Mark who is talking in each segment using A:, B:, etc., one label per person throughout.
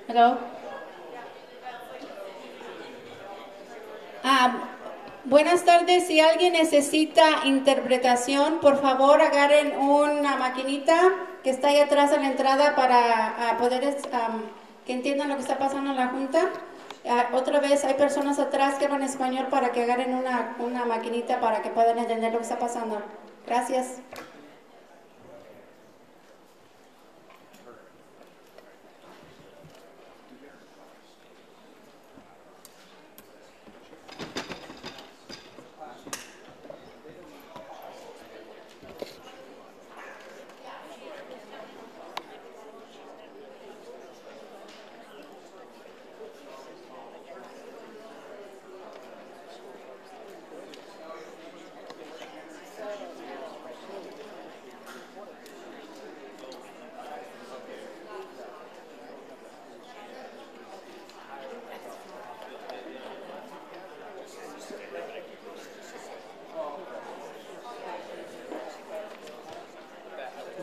A: Hello. Ah, buenas tardes. Si alguien necesita interpretación, por favor agarren una maquinita que está ahí atrás a la entrada para poder que entiendan lo que está pasando en la junta. Otra vez hay personas atrás que hablan español para que agarren una maquinita para que puedan entender lo que está pasando. Gracias.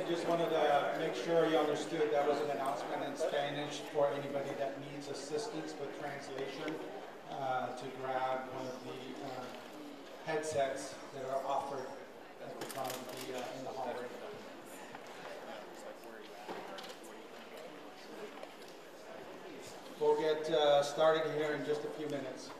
B: Just wanted to make sure you understood that was an announcement in Spanish for anybody that needs assistance with translation to grab one of the headsets that are offered at the front of in the hallway. We'll get started here in just a few minutes.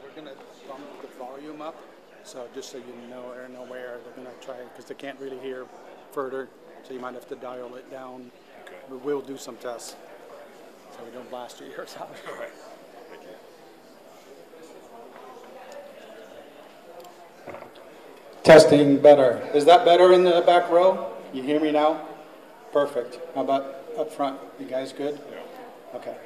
B: We're going to bump the volume up, so just so you know, are aware, they're going to try, because they can't really hear further, so you might have to dial it down. Okay. We will do some tests, so we don't blast your ears out.
C: All right. Thank you.
B: Testing better. Is that better in the back row? You hear me now? Perfect. How about up front? You guys good?
C: Yeah.
B: Okay.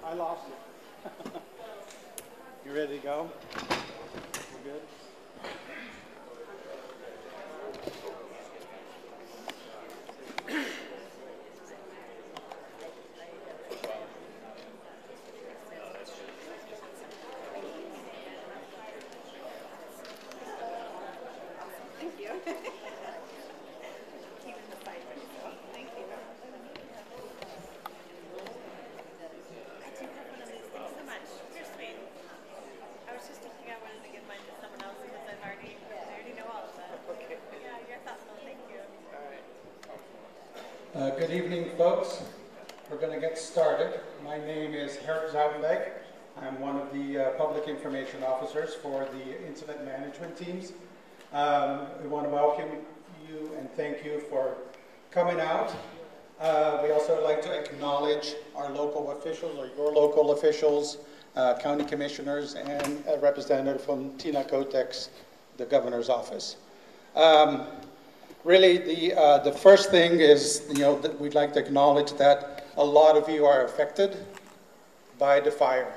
B: I lost it. You ready to go? We're good? Good evening, folks. We're going to get started. My name is Herb Zoudenbeck. I'm one of the public information officers for the incident management teams. We want to welcome you and thank you for coming out. We also would like to acknowledge our local officials, or your local officials, county commissioners, and a representative from Tina Kotek's, the governor's office. Really, the first thing is, that we'd like to acknowledge that a lot of you are affected by the fire.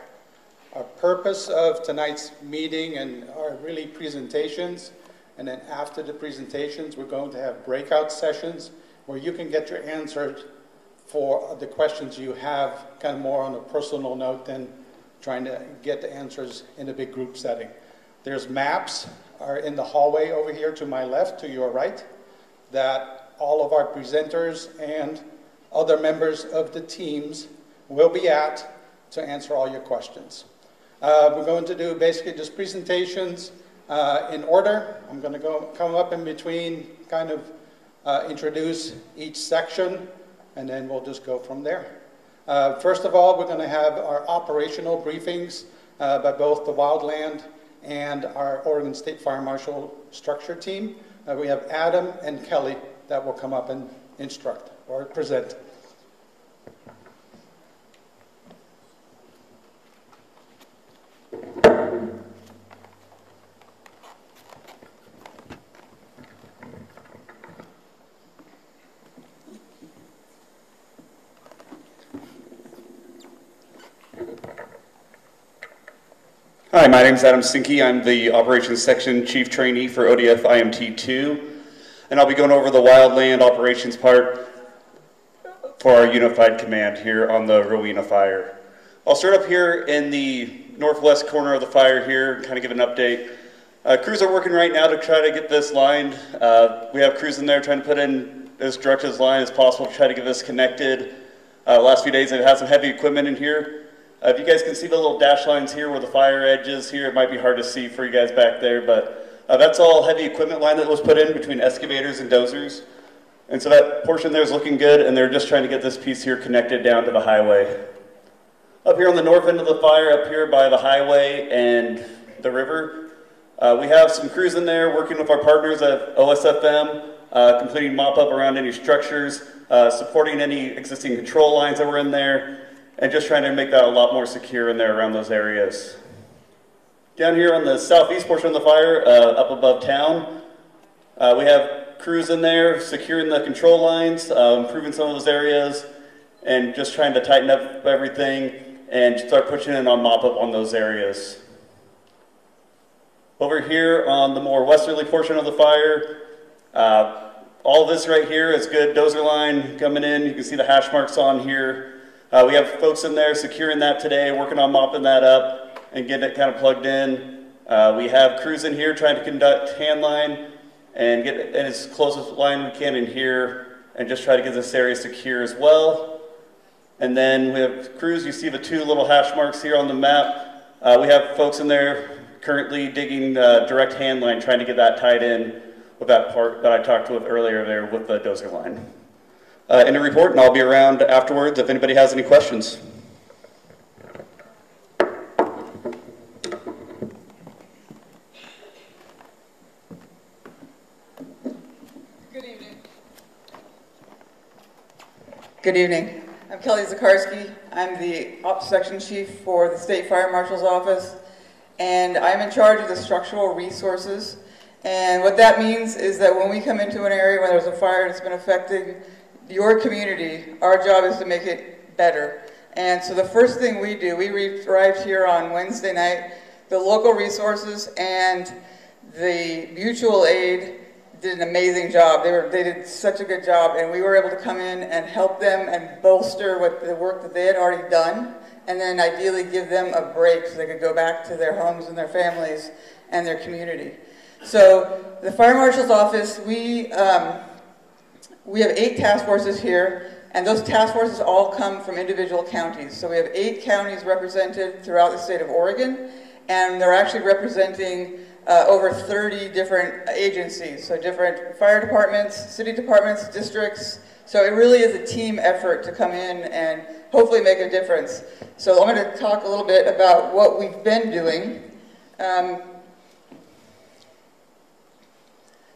B: Our purpose of tonight's meeting and our really presentations, and then after the presentations, we're going to have breakout sessions where you can get your answers for the questions you have, kind of more on a personal note than trying to get the answers in a big group setting. There's maps are in the hallway over here to my left, to your right, that all of our presenters and other members of the teams will be at to answer all your questions. We're going to do basically just presentations in order. I'm going to come up in between, kind of introduce each section, and then we'll just go from there. First of all, we're going to have our operational briefings by both the Wildland and our Oregon State Fire Marshal structure team. We have Adam and Kelly that will come up and instruct or present.
C: Hi, my name is Adam Sinke. I'm the Operations Section Chief Trainee for ODF IMT2, and I'll be going over the wildland operations part for our unified command here on the Rowena Fire. I'll start up here in the northwest corner of the fire here, kind of give an update. Crews are working right now to try to get this lined. We have crews in there trying to put in as direct as line as possible to try to get this connected. Last few days I've had some heavy equipment in here. If you guys can see the little dash lines here where the fire edge is here, it might be hard to see for you guys back there, but that's all heavy equipment line that was put in between excavators and dozers. And so that portion there is looking good, and they're just trying to get this piece here connected down to the highway. Up here on the north end of the fire, up here by the highway and the river, we have some crews in there working with our partners at OSFM, completing mop-up around any structures, supporting any existing control lines that were in there, and just trying to make that a lot more secure in there around those areas. Down here on the southeast portion of the fire, up above town, we have crews in there securing the control lines, improving some of those areas, and just trying to tighten up everything and start pushing in on mop-up on those areas. Over here on the more westerly portion of the fire, all of this right here is good dozer line coming in. You can see the hash marks on here. We have folks in there securing that today, working on mopping that up and getting it kind of plugged in. We have crews in here trying to conduct hand line and get in as close as line we can in here and just try to get this area secure as well. And then we have crews, you see the two little hash marks here on the map. We have folks in there currently digging direct hand line, trying to get that tied in with that part that I talked with earlier there with the dozer line. In a report, and I'll be around afterwards if anybody has any questions.
D: Good evening. Good evening. I'm Kelly Zakarski. I'm the Ops Section Chief for the State Fire Marshal's Office, and I'm in charge of the structural resources. And what that means is that when we come into an area where there's a fire that's been affecting your community, our job is to make it better. And so the first thing we do, we arrived here on Wednesday night. The local resources and the mutual aid did an amazing job. They did such a good job, and we were able to come in and help them and bolster the work that they had already done, and then ideally give them a break so they could go back to their homes and their families and their community. So the Fire Marshal's Office, we have 8 task forces here, and those task forces all come from individual counties. So we have 8 counties represented throughout the state of Oregon, and they're actually representing over 30 different agencies. So different fire departments, city departments, districts, So it really is a team effort to come in and hopefully make a difference. So I'm going to talk a little bit about what we've been doing.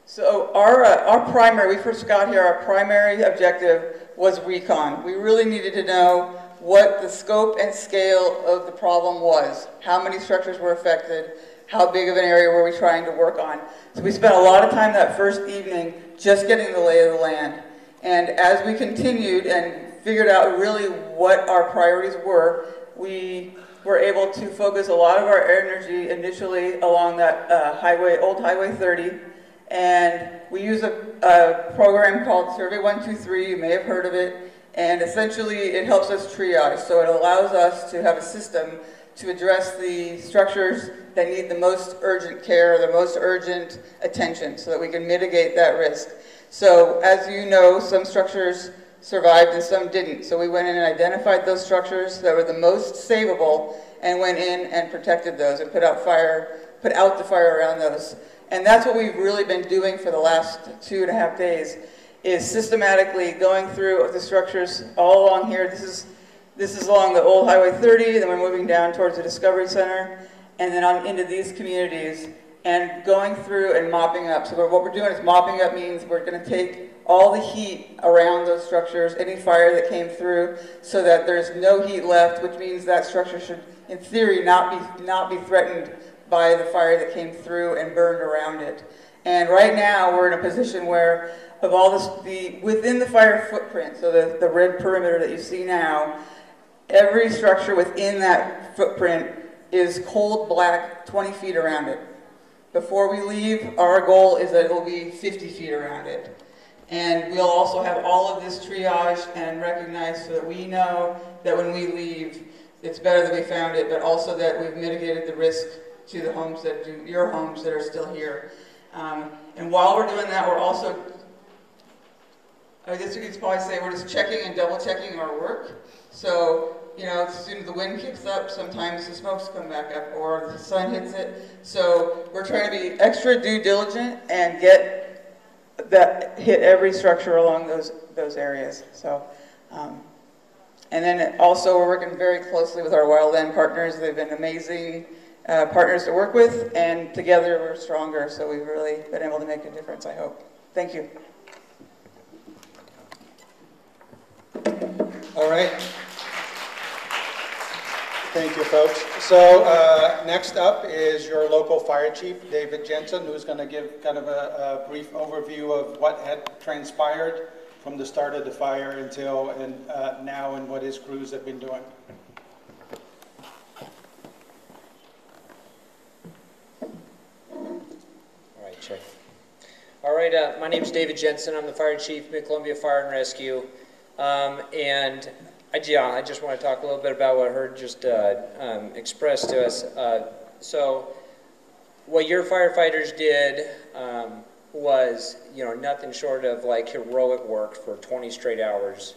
D: So our primary, we first got here, our primary objective was recon. We really needed to know what the scope and scale of the problem was, how many structures were affected, how big of an area were we trying to work on. So we spent a lot of time that first evening just getting the lay of the land. And as we continued and figured out really what our priorities were, we were able to focus a lot of our energy initially along that old Highway 30. And we use a program called Survey 123, you may have heard of it, and essentially it helps us triage. So it allows us to have a system to address the structures that need the most urgent care, the most urgent attention, so that we can mitigate that risk. So as you know, some structures survived and some didn't. So we went in and identified those structures that were the most savable and went in and protected those and put out the fire around those. And that's what we've really been doing for the last 2.5 days, is systematically going through the structures all along here. This is along the old Highway 30, then we're moving down towards the Discovery Center, and then on into these communities, and going through and mopping up. So what we're doing is mopping up means we're going to take all the heat around those structures, any fire that came through, so that there's no heat left, which means that structure should, in theory, not be threatened by the fire that came through and burned around it. And right now we're in a position where of all this, within the fire footprint, so the red perimeter that you see now, every structure within that footprint is cold black 20 feet around it. Before we leave, our goal is that it will be 50 feet around it. And we'll also have all of this triage and recognized so that we know that when we leave, it's better that we found it, but also that we've mitigated the risk to the homes your homes that are still here. And while we're doing that, we're also, I guess you could probably say we're just checking and double checking our work. So, you know, as soon as the wind kicks up, sometimes the smokes come back up or the sun hits it. So we're trying to be extra due diligent and hit every structure along those areas. So, and then also we're working very closely with our wildland partners. They've been amazing partners to work with, and together we're stronger. So we've really been able to make a difference, I hope. Thank you.
B: All right. Thank you, folks. So next up is your local fire chief, David Jensen, who's going to give kind of a brief overview of what had transpired from the start of the fire until now and what his crews have been doing.
E: All right, check. All right, my name is David Jensen. I'm the fire chief at Columbia Fire and Rescue. And I just want to talk a little bit about what Herb just expressed to us. So what your firefighters did was, you know, nothing short of like heroic work for 20 straight hours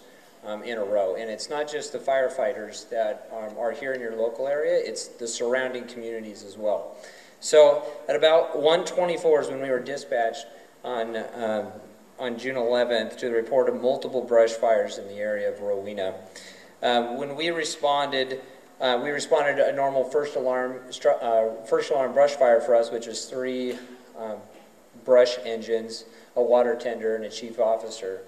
E: in a row. And it's not just the firefighters that are here in your local area, it's the surrounding communities as well. So at about 1:24 is when we were dispatched on June 11th to the report of multiple brush fires in the area of Rowena. When we responded to a normal first alarm brush fire for us, which was 3 brush engines, a water tender, and a chief officer.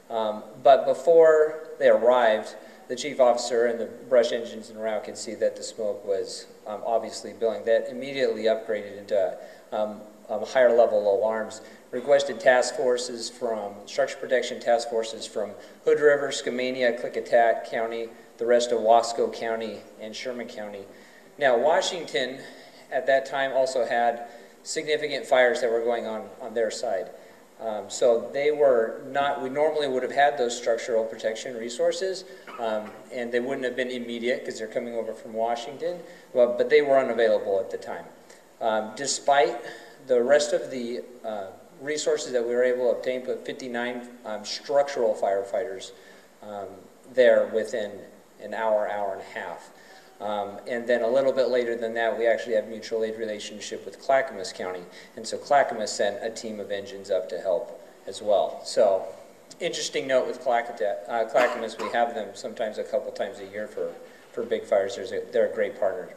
E: But before they arrived, the chief officer and the brush engines en route could see that the smoke was obviously billowing. That immediately upgraded into higher level alarms. Requested task forces from structure protection task forces from Hood River, Skamania, Klickitat County, the rest of Wasco County, and Sherman County. Now, Washington at that time also had significant fires that were going on their side. So they were not, we normally would have had those structural protection resources, and they wouldn't have been immediate because they're coming over from Washington, but they were unavailable at the time. Despite the rest of the resources that we were able to obtain, put 59 structural firefighters there within an hour, hour and a half. And then a little bit later than that, we actually have mutual aid relationship with Clackamas County. And so Clackamas sent a team of engines up to help as well. So interesting note with Clackamas, we have them sometimes a couple times a year for big fires. They're a great partner.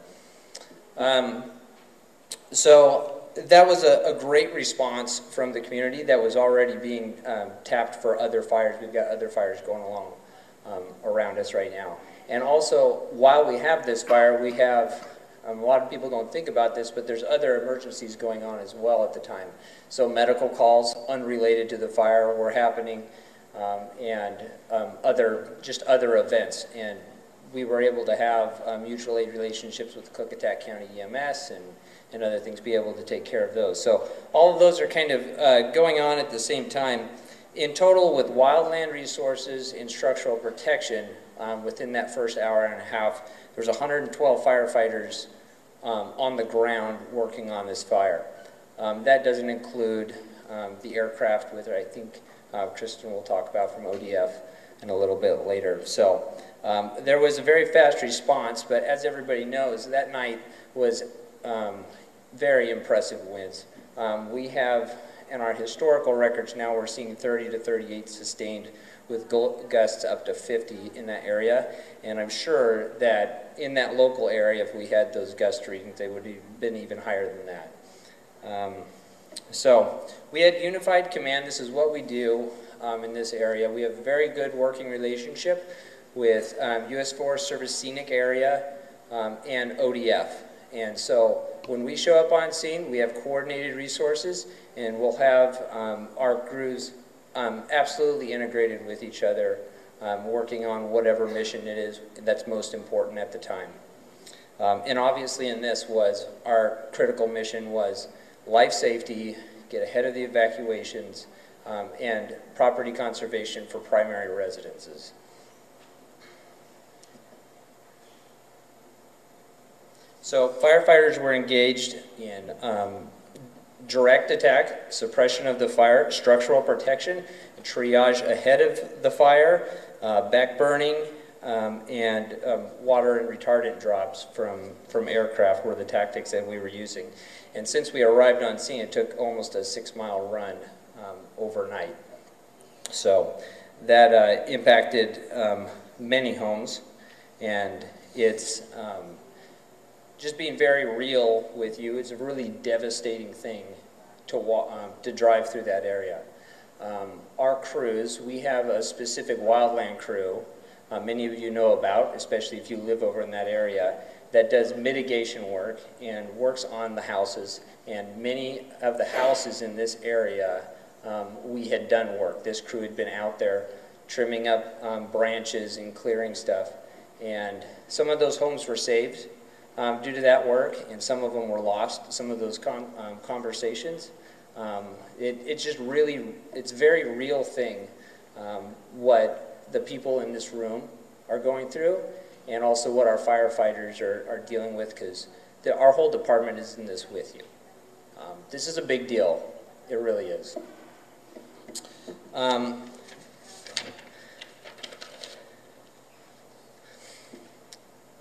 E: So that was a great response from the community that was already being tapped for other fires. We've got other fires going along around us right now. And also, while we have this fire, we have, a lot of people don't think about this, but there's other emergencies going on as well at the time. So medical calls unrelated to the fire were happening, and other events. And we were able to have mutual aid relationships with Klickitat County EMS and other things, be able to take care of those. So all of those are kind of going on at the same time. In total, with wildland resources and structural protection, within that first hour and a half, there's 112 firefighters on the ground working on this fire. That doesn't include the aircraft, which I think Kristen will talk about from ODF in a little bit later. So there was a very fast response, but as everybody knows, that night was very impressive winds. We have, in our historical records now, we're seeing 30 to 38 sustained with gusts up to 50 in that area. And I'm sure that in that local area, if we had those gust readings, they would have been even higher than that. So we had unified command. This is what we do in this area. We have a very good working relationship with U.S. Forest Service Scenic Area and ODF. And so when we show up on scene, we have coordinated resources, and we'll have our crews absolutely integrated with each other, working on whatever mission it is that's most important at the time. And obviously in this was, our critical mission was life safety, get ahead of the evacuations, and property conservation for primary residences. So firefighters were engaged in direct attack, suppression of the fire, structural protection, triage ahead of the fire, back burning, and water and retardant drops from aircraft were the tactics that we were using. And since we arrived on scene, it took almost a 6-mile run overnight. So that impacted many homes, and it's just being very real with you, it's a really devastating thing to drive through that area. Our crews, we have a specific wildland crew, many of you know about, especially if you live over in that area, that does mitigation work and works on the houses. And many of the houses in this area, we had done work. This crew had been out there trimming up branches and clearing stuff. And some of those homes were saved due to that work, and some of them were lost, some of those conversations. It's just really, it's a very real thing, what the people in this room are going through, and also what our firefighters are dealing with, because our whole department is in this with you. This is a big deal. It really is.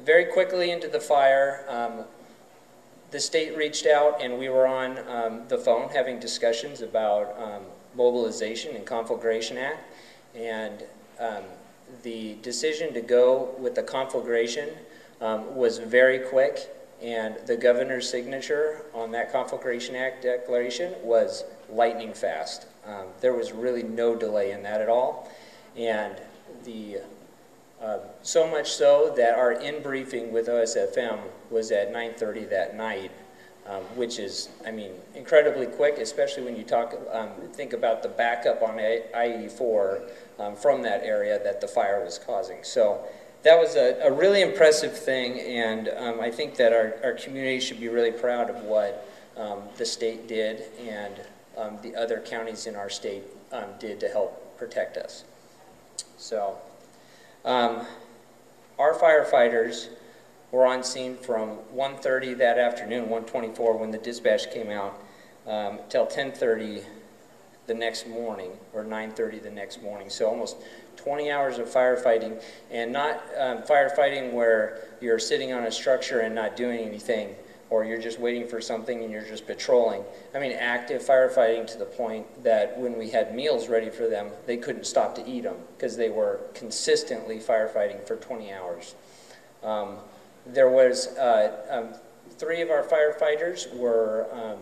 E: Very quickly into the fire, the state reached out, and we were on the phone having discussions about mobilization and Conflagration Act, and the decision to go with the conflagration was very quick, and the governor's signature on that Conflagration Act declaration was lightning fast. There was really no delay in that at all, and so much so that our in-briefing with OSFM was at 9:30 that night, which is, I mean, incredibly quick, especially when you think about the backup on I-84 from that area that the fire was causing. So that was a really impressive thing, and I think that our community should be really proud of what the state did and the other counties in our state did to help protect us. So our firefighters were on scene from 1:30 that afternoon, 1:24 when the dispatch came out, till 10:30 the next morning, or 9:30 the next morning. So almost 20 hours of firefighting, and not firefighting where you're sitting on a structure and not doing anything, or you're just waiting for something and you're just patrolling. I mean, active firefighting to the point that when we had meals ready for them, they couldn't stop to eat them because they were consistently firefighting for 20 hours. There was 3 of our firefighters were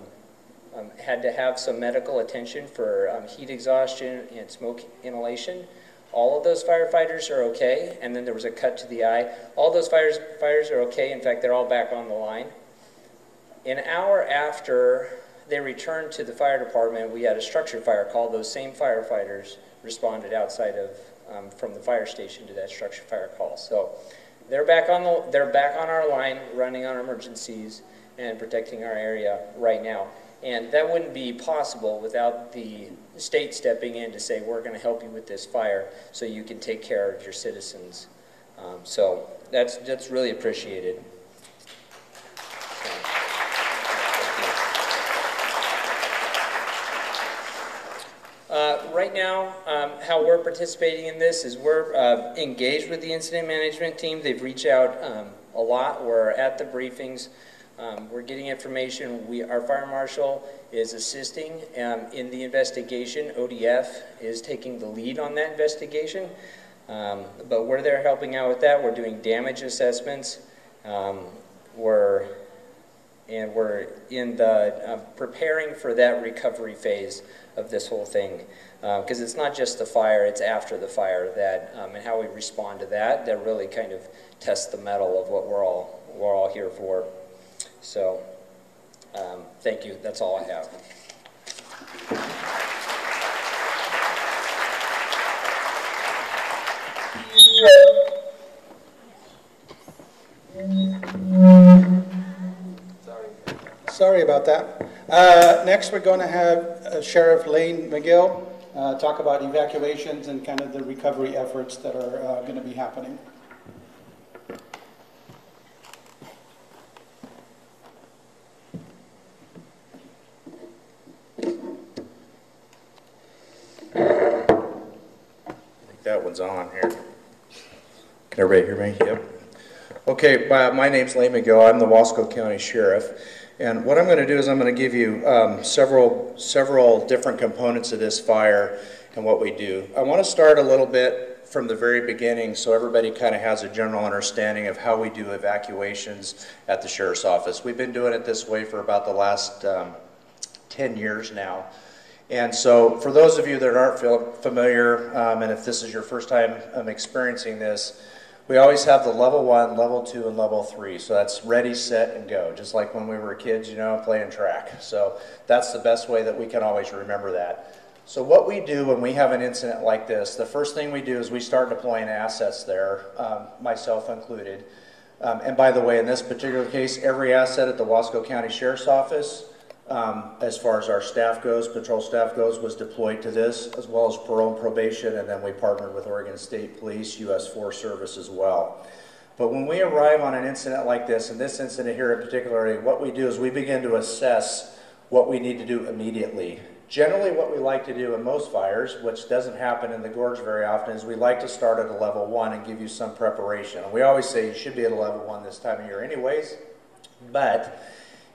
E: had to have some medical attention for heat exhaustion and smoke inhalation. All of those firefighters are okay, and then there was a cut to the eye. All those fires are okay. In fact, they're all back on the line. An hour after they returned to the fire department, we had a structure fire call. Those same firefighters responded outside of from the fire station to that structure fire call. So they're back on our line, running on emergencies and protecting our area right now. And that wouldn't be possible without the state stepping in to say, we're going to help you with this fire so you can take care of your citizens. So that's really appreciated. Right now, how we're participating in this is we're engaged with the incident management team. They've reached out a lot. We're at the briefings. We're getting information. Our fire marshal is assisting in the investigation. ODF is taking the lead on that investigation. But we're there helping out with that. We're doing damage assessments. We're in the preparing for that recovery phase of this whole thing. Because it's not just the fire, it's after the fire that, and how we respond to that really kind of tests the mettle of what we're all here for. So, thank you. That's all I have.
B: Sorry about that. Next, we're going to have Sheriff Lane McGill talk about evacuations and kind of the recovery efforts that are going to be happening.
F: That one's on here. Can everybody hear me? Yep. Okay, my name's Lane McGill. I'm the Wasco County Sheriff. And what I'm going to do is I'm going to give you several different components of this fire and what we do. I want to start a little bit from the very beginning so everybody kind of has a general understanding of how we do evacuations at the Sheriff's Office. We've been doing it this way for about the last 10 years now. And so for those of you that aren't familiar, and if this is your first time experiencing this, we always have the level 1, level 2, and level 3. So that's ready, set, and go, just like when we were kids, you know, playing track. So that's the best way that we can always remember that. So what we do when we have an incident like this, the first thing we do is we start deploying assets there, myself included. And by the way, in this particular case, every asset at the Wasco County Sheriff's Office, as far as our staff goes, patrol staff goes, was deployed to this, as well as parole and probation, and then we partnered with Oregon State Police, U.S. Forest Service as well. But when we arrive on an incident like this, and this incident here in particular, what we do is we begin to assess what we need to do immediately. Generally, what we like to do in most fires, which doesn't happen in the gorge very often, is we like to start at a level 1 and give you some preparation. And we always say you should be at a level 1 this time of year anyways, but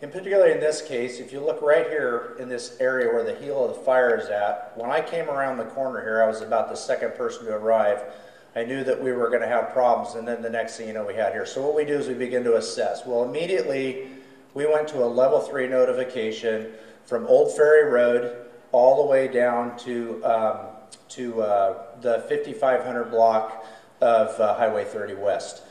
F: in particular in this case, if you look right here in this area where the heel of the fire is at, when I came around the corner here, I was about the second person to arrive. I knew that we were going to have problems, and then the next thing you know we had here. So what we do is we begin to assess. Well, immediately we went to a level 3 notification from Old Ferry Road all the way down to the 5500 block of Highway 30 West.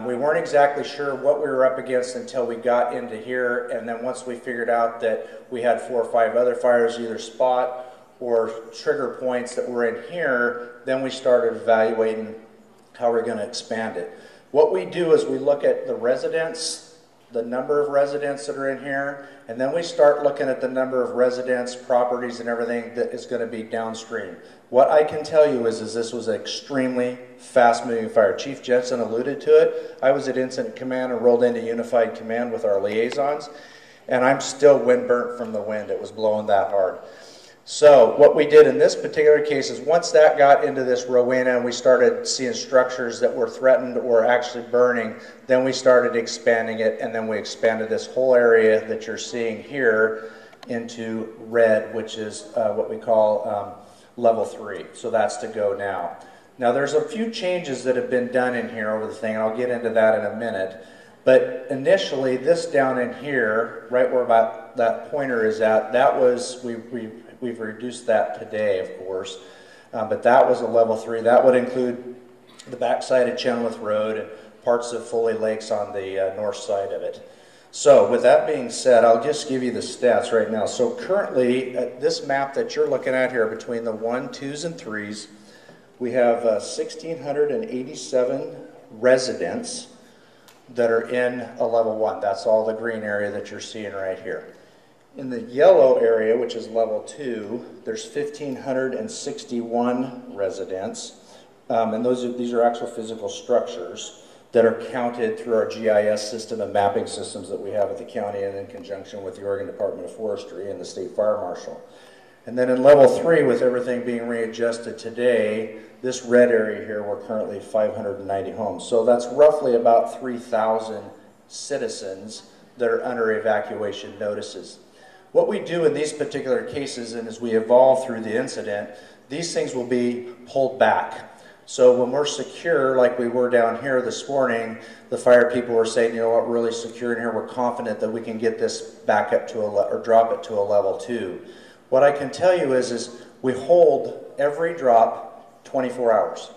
F: We weren't exactly sure what we were up against until we got into here, and then once we figured out that we had 4 or 5 other fires, either spot or trigger points that were in here, then we started evaluating how we're going to expand it. What we do is we look at the residents, the number of residents that are in here, and then we start looking at the number of residents, properties, and everything that is going to be downstream. What I can tell you is this was an extremely fast-moving fire. Chief Jensen alluded to it. I was at Incident Command and rolled into Unified Command with our liaisons, and I'm still wind burnt from the wind. It was blowing that hard. So what we did in this particular case is once that got into this Rowena and we started seeing structures that were threatened or actually burning, then we started expanding it, and then we expanded this whole area that you're seeing here into red, which is what we call level 3. So that's to go now. Now there's a few changes that have been done in here over the thing, and I'll get into that in a minute. But initially, this down in here, right where about that pointer is at, that was, we've reduced that today, of course, but that was a level 3. That would include the backside of Chenoweth Road and parts of Foley Lakes on the north side of it. So with that being said, I'll just give you the stats right now. So currently, this map that you're looking at here, between the 1, 2s, and 3s, we have 1,687 residents that are in a level 1. That's all the green area that you're seeing right here. In the yellow area, which is level 2, there's 1,561 residents, and these are actual physical structures that are counted through our GIS system and mapping systems that we have at the county and in conjunction with the Oregon Department of Forestry and the State Fire Marshal. And then in level 3, with everything being readjusted today, this red area here, we're currently 590 homes. So that's roughly about 3,000 citizens that are under evacuation notices. What we do in these particular cases, and as we evolve through the incident, these things will be pulled back. So when we're secure, like we were down here this morning, the fire people were saying, you know what, we're really secure in here, we're confident that we can get this back up to or drop it to a level 2. What I can tell you is we hold every drop 24 hours.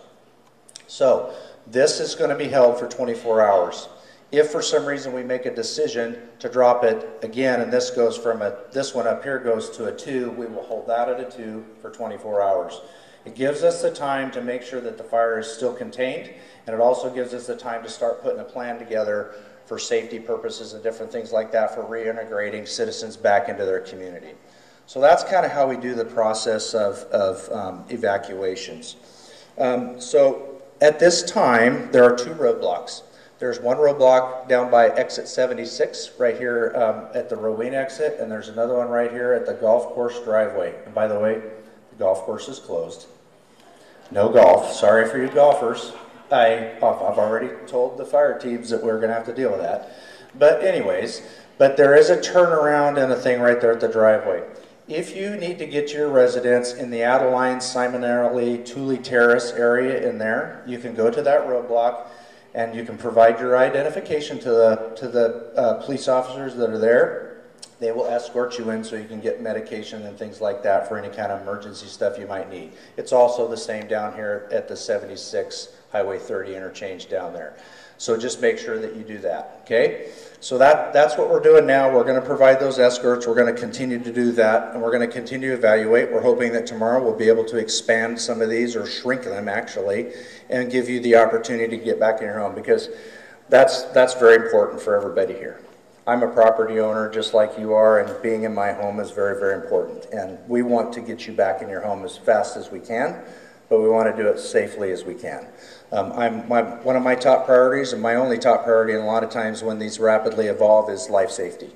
F: So this is going to be held for 24 hours. If for some reason we make a decision to drop it again, and this goes from this one up here goes to a 2, we will hold that at a 2 for 24 hours. It gives us the time to make sure that the fire is still contained, and it also gives us the time to start putting a plan together for safety purposes and different things like that for reintegrating citizens back into their community. So that's kind of how we do the process of evacuations. So at this time, there are 2 roadblocks. There's one roadblock down by exit 76, right here at the Rowena exit, and there's another one right here at the golf course driveway. And by the way, the golf course is closed. No golf. Sorry for you golfers. I've already told the fire teams that we're going to have to deal with that. But anyways, there is a turnaround and a thing right there at the driveway. If you need to get to your residents in the Adeline, Simonelli, Thule Terrace area in there, you can go to that roadblock and you can provide your identification to the police officers that are there. They will escort you in so you can get medication and things like that for any kind of emergency stuff you might need. It's also the same down here at the 76 Highway 30 interchange down there. So just make sure that you do that, okay? So that's what we're doing now. We're going to provide those escorts. We're going to continue to do that, and we're going to continue to evaluate. We're hoping that tomorrow we'll be able to expand some of these, or shrink them actually, and give you the opportunity to get back in your home, because that's very important for everybody here. I'm a property owner just like you are, and being in my home is very, very important. And we want to get you back in your home as fast as we can, but we want to do it safely as we can. One of my top priorities, and my only top priority, and a lot of times when these rapidly evolve, is life safety.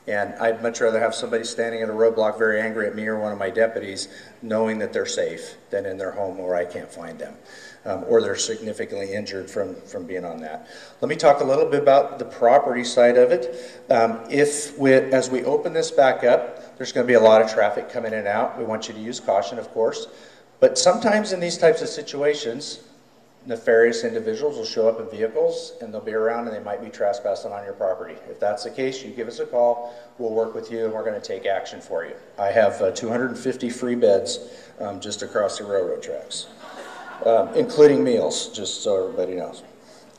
F: And I'd much rather have somebody standing at a roadblock very angry at me or one of my deputies knowing that they're safe than in their home where I can't find them, or they're significantly injured from being on that. Let me talk a little bit about the property side of it. As we open this back up, there's going to be a lot of traffic coming in and out. We want you to use caution, of course. But sometimes in these types of situations, nefarious individuals will show up in vehicles, and they'll be around, and they might be trespassing on your property. If that's the case, you give us a call, we'll work with you, and we're going to take action for you. I have 250 free beds just across the railroad tracks, including meals, just so everybody knows.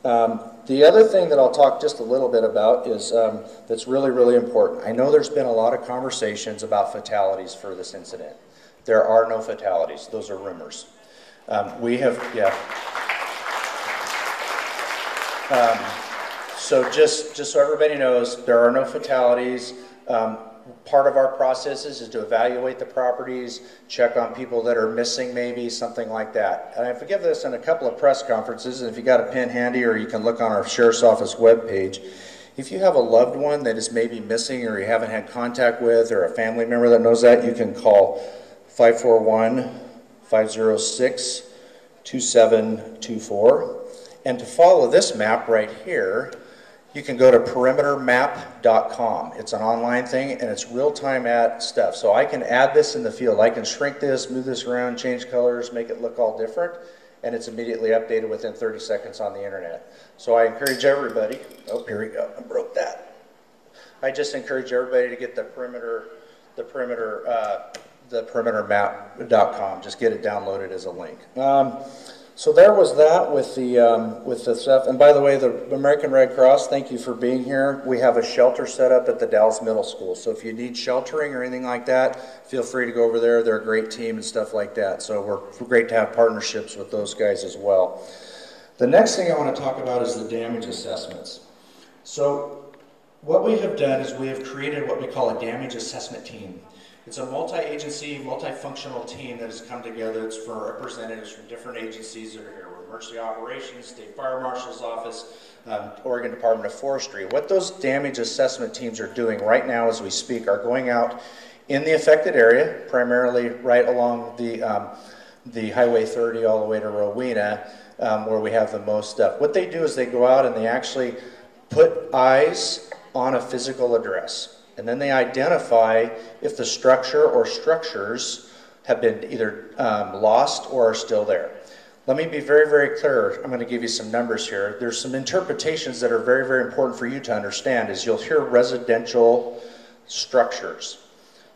F: The other thing that I'll talk just a little bit about is that's really, really important. I know there's been a lot of conversations about fatalities for this incident. There are no fatalities. Those are rumors. So just so everybody knows, there are no fatalities. Part of our processes is to evaluate the properties, check on people that are missing maybe, something like that. And I've given this in a couple of press conferences, and if you got a pen handy, or you can look on our Sheriff's Office webpage, if you have a loved one that is maybe missing or you haven't had contact with, or a family member that knows that, you can call 541-506-2724. And to follow this map right here, you can go to perimetermap.com. It's an online thing, and it's real-time ad stuff. So I can add this in the field. I can shrink this, move this around, change colors, make it look all different, and it's immediately updated within 30 seconds on the internet. So I encourage everybody, oh, here we go, I broke that. I just encourage everybody to get the perimetermap.com. Just get it downloaded as a link. So there was that with the stuff. And by the way, the American Red Cross, thank you for being here. We have a shelter set up at the Dalles Middle School. So if you need sheltering or anything like that, feel free to go over there. They're a great team and stuff like that. So we're great to have partnerships with those guys as well. The next thing I want to talk about is the damage assessments. So what we have done is we have created what we call a damage assessment team. It's a multi-agency, multifunctional team that has come together. It's for representatives from different agencies that are here. We're Emergency Operations, State Fire Marshal's Office, Oregon Department of Forestry. What those damage assessment teams are doing right now as we speak are going out in the affected area, primarily right along the Highway 30 all the way to Rowena, where we have the most stuff. What they do is they go out and they actually put eyes on a physical address. And then they identify if the structure or structures have been either lost or are still there. Let me be very, very clear. I'm going to give you some numbers here. There's some interpretations that are very, very important for you to understand. Is you'll hear residential structures.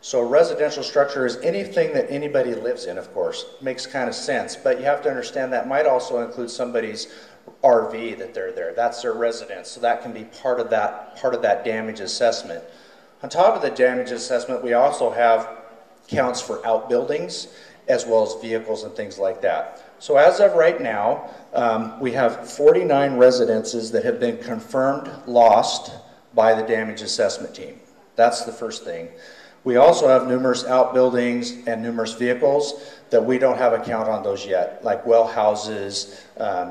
F: So a residential structure is anything that anybody lives in, of course. Makes kind of sense. But you have to understand that might also include somebody's RV that they're there. That's their residence. So that can be part of that damage assessment. On top of the damage assessment, we also have counts for outbuildings as well as vehicles and things like that. So as of right now, we have 49 residences that have been confirmed lost by the damage assessment team. That's the first thing. We also have numerous outbuildings and numerous vehicles that we don't have a count on those yet, like well houses,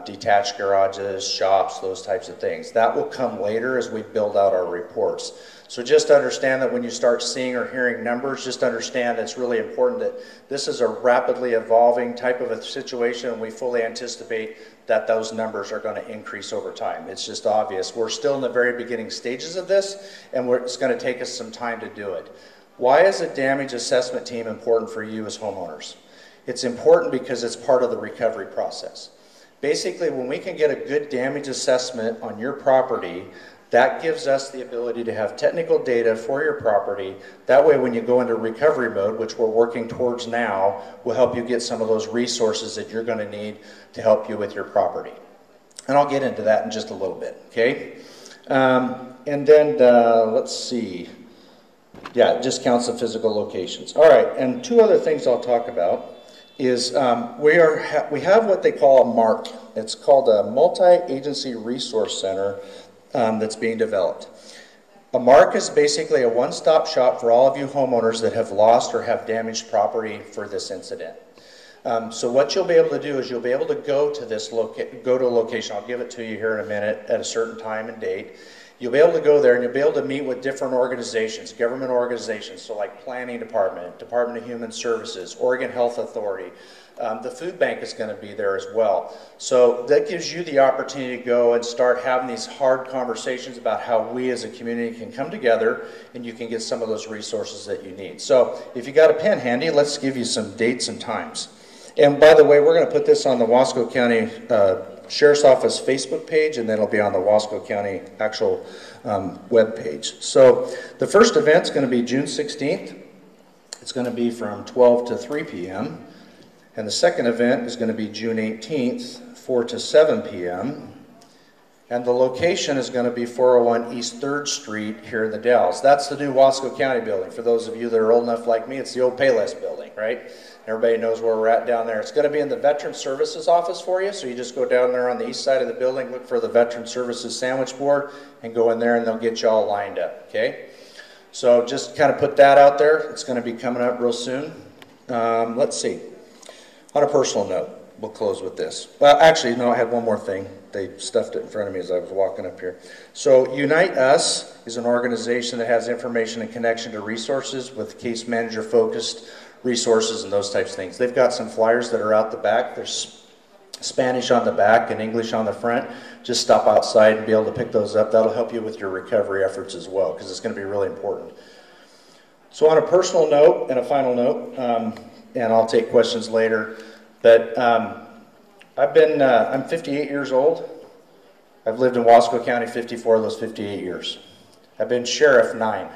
F: detached garages, shops, those types of things. That will come later as we build out our reports. So just understand that when you start seeing or hearing numbers, just understand it's really important that this is a rapidly evolving type of a situation, and we fully anticipate that those numbers are going to increase over time. It's just obvious. We're still in the very beginning stages of this, and it's going to take us some time to do it. Why is a damage assessment team important for you as homeowners? It's important because it's part of the recovery process. Basically, when we can get a good damage assessment on your property, that gives us the ability to have technical data for your property. That way, when you go into recovery mode, which we're working towards now, we'll help you get some of those resources that you're going to need to help you with your property. And I'll get into that in just a little bit, okay? And then, let's see. Yeah, it just counts the physical locations. All right, and two other things I'll talk about is we have what they call a MARC. It's called a Multi-Agency Resource Center that's being developed. A MARC is basically a one-stop shop for all of you homeowners that have lost or have damaged property for this incident. So what you'll be able to do is you'll be able to go to this location. I'll give it to you here in a minute at a certain time and date. You'll be able to go there and you'll be able to meet with different organizations, government organizations, so like Planning Department, Department of Human Services, Oregon Health Authority. The food bank is going to be there as well. So that gives you the opportunity to go and start having these hard conversations about how we as a community can come together and you can get some of those resources that you need. So if you got a pen handy, let's give you some dates and times. And by the way, we're going to put this on the Wasco County Sheriff's Office Facebook page, and then it'll be on the Wasco County actual web page. So the first event's going to be June 16th. It's going to be from 12 to 3 p.m. And the second event is going to be June 18th, 4 to 7 p.m. And the location is going to be 401 East 3rd Street here in the Dalles. That's the new Wasco County building. For those of you that are old enough like me, it's the old Payless building, right? Everybody knows where we're at down there. It's going to be in the Veteran Services office for you, so you just go down there on the east side of the building, look for the Veteran Services sandwich board, and go in there and they'll get you all lined up, okay? So just kind of put that out there. It's going to be coming up real soon. Let's see. On a personal note, we'll close with this. Well, actually, no, I had one more thing. They stuffed it in front of me as I was walking up here. So Unite Us is an organization that has information and connection to resources with case manager focused resources and those types of things. They've got some flyers that are out the back. There's Spanish on the back and English on the front. Just stop outside and be able to pick those up. That'll help you with your recovery efforts as well, because it's going to be really important. So on a personal note and a final note, and I'll take questions later, but I'm 58 years old. I've lived in Wasco County 54 of those 58 years. I've been sheriff 9.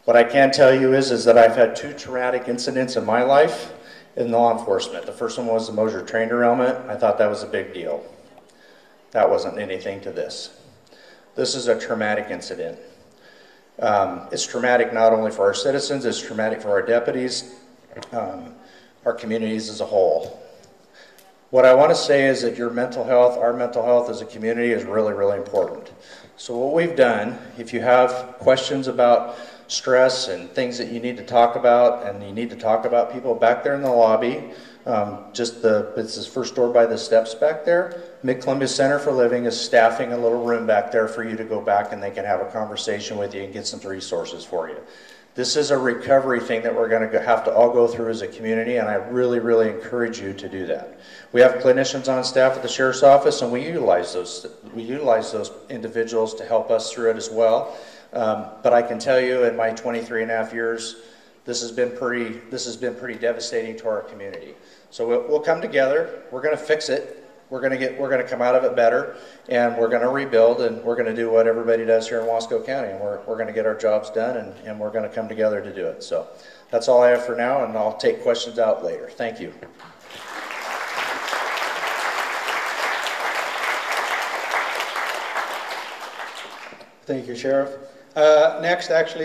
F: What I can tell you is that I've had 2 traumatic incidents in my life in law enforcement. The first one was the Mosier train derailment. I thought that was a big deal. That wasn't anything to this. This is a traumatic incident. It's traumatic not only for our citizens, it's traumatic for our deputies, our communities as a whole. What I want to say is that your mental health, our mental health as a community is really, really important. So what we've done, if you have questions about stress and things that you need to talk about, and you need to talk about people back there in the lobby, it's this first door by the steps back there. Mid-Columbia Center for Living is staffing a little room back there for you to go back and they can have a conversation with you and get some resources for you. This is a recovery thing that we're going to have to all go through as a community, and I really, really encourage you to do that. We have clinicians on staff at the Sheriff's Office, and we utilize those individuals to help us through it as well. But I can tell you, in my 23.5 years, this has been pretty devastating to our community. So we'll come together. We're going to fix it. We're going to come out of it better, and we're going to rebuild, and we're going to do what everybody does here in Wasco County, and we're going to get our jobs done, and we're going to come together to do it. So that's all I have for now, and I'll take questions out later. Thank you.
B: Thank you, Sheriff. Next, actually,